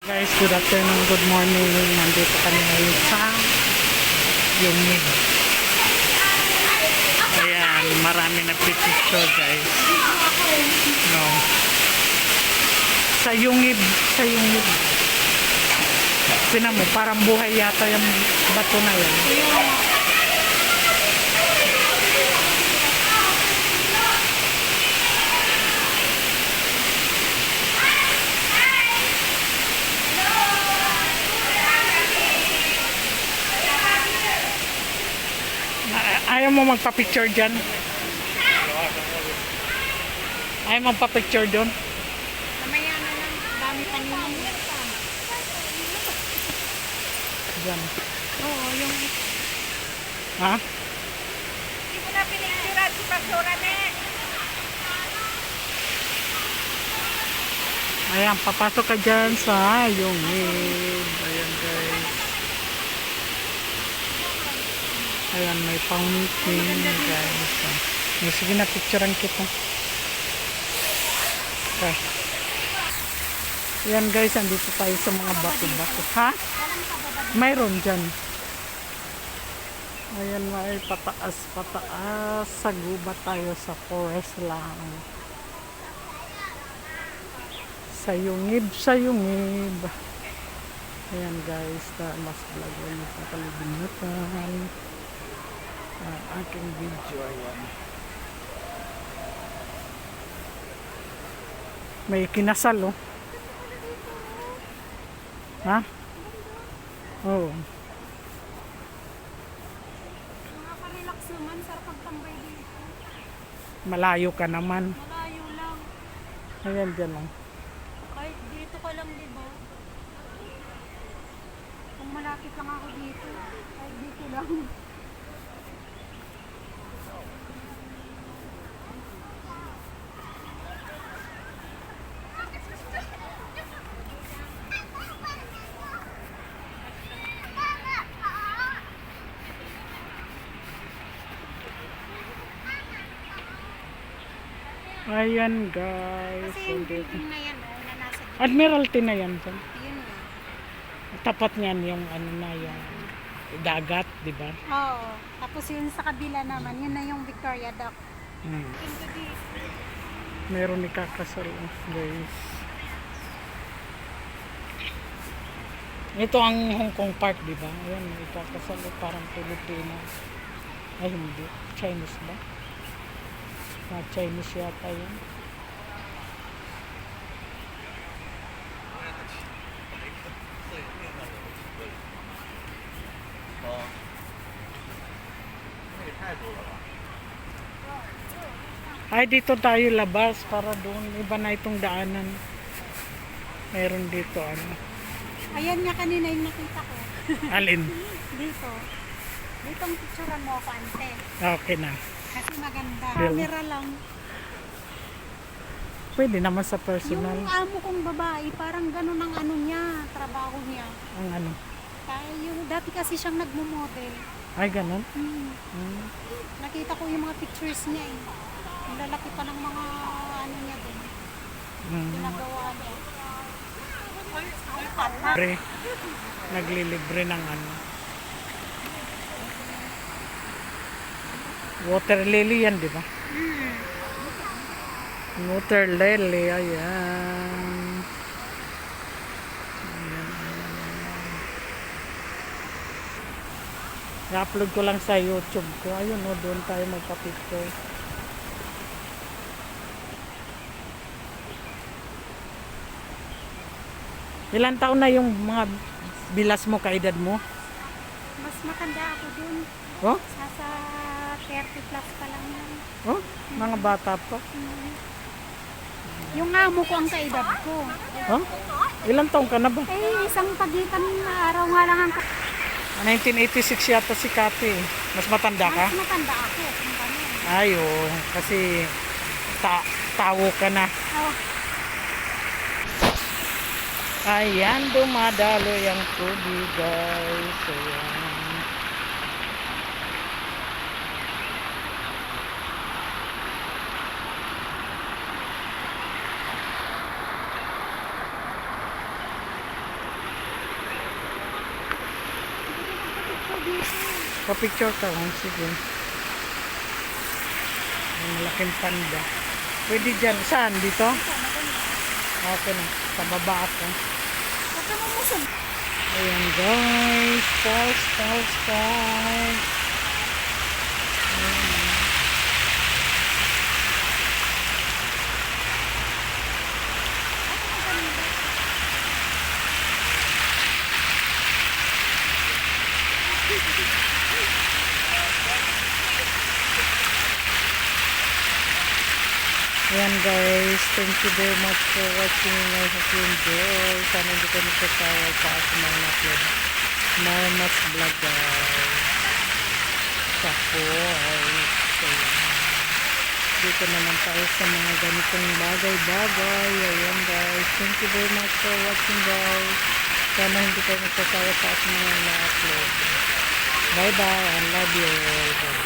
Guys, good afternoon, good morning. Nandito kami ngayon sa Yungib. Ayan, marami na picture guys. No. Sa Yungib, sa Yungib. Tinan mo, parang buhay yata yung bato na yan. Ayaw mo magpa-picture dyan? Ayaw mo magpa-picture doon? Mamaya na lang, dami pa niyo. Dyan. Oo, yung... Ha? Hindi mo na pinicturan si Pastora, ne? Ayan, papasok ka dyan sa Yungib. Ayan guys. Ayan, may fountain guys. Sige na, picturean kita. Okay. Ayan guys, andito tayo sa mga bato-bato. Ha? Mayroon dyan. Ayan, may pataas-pataas. Sa gubat tayo sa forest lang. Sa Yungib, sa Yungib. Ayan guys, mas vlog yun sa kalibinitan. Aking video, ayan. May kinasal, oh. Ha? Oo. Nakaka-relax naman, sarap pagtambay dito. Malayo ka naman. Malayo lang. Ayan, dyan lang. Kahit dito ka lang, di ba? Kung malapit lang ako dito, kahit dito lang. Ayan guys. Kasi yung building na yan, oh, na nasa dito. Admiralty na yan dyan. Yun nga. Tapat niyan yung ano na yung dagat, di ba? Oo. Tapos yun sa kabila naman, yun na yung Victoria Dock. Ganda dito. Meron ikakasal guys. Ito ang Hong Kong Park, di ba? Ayan, may ikakasal parang Pilipinas. Ay, hindi. Chinese ba? Chinese yata yun. Ay, dito tayo labas para doon. Iba na itong daanan. Meron dito ano. Ayan nga kanina yung nakita ko. Alin? Dito. Dito ang picturean mo ako, ante. Okay na. Kasi maganda. Real. Camera lang. Pwede naman sa Yung personal. amo kong babae, parang ganun ang ano niya, trabaho niya. Ang ano. Yung dati kasi siyang nagmo-model. Ay, ganun. Nakita ko yung mga pictures niya eh. Ang lalaki pa ng mga ano niya doon. Ginagawa niya. Libre. Naglilibre ng ano. Water lily yan, di ba? Water lily, ayan. I-upload ko lang sa YouTube ko. Ayun, no, doon tayo magpa-picture. Ilan taon na yung mga bilas mo, kaedad mo? Mas matanda ako dun. Oh? Nasa 30 plus pa lang yan. Oh? Mga bata pa. Yung amo ko ang kaedad ko. Oh? Ilan taon ka na ba? Eh, isang pagitan na araw nga lang ang 1986 yata si Kati. Mas matanda ka? mas matanda ako. Kung ganun. Ay, oh, kasi tawo ka na. Oh, Ayan, dumadaloy ang tubig, guys. Ayan. Pa-picture ka lang, sige. Ang malaking panda. Pwede dyan. Saan? Dito? Okay na. Sa baba ako. Huwag ka mamusun. Ayan guys. Falls. Ayan guys, thank you very much for watching. I hope you enjoy. Sana hindi ka nagsasawa sa aking mga upload. Mas vlog guys. Support. So, dito naman tayo sa mga ganitong bagay-bagay. Ayan guys, thank you very much for watching guys. Sana hindi kayo nagsasawa sa aking mga upload. Bye bye, I love you. Bye.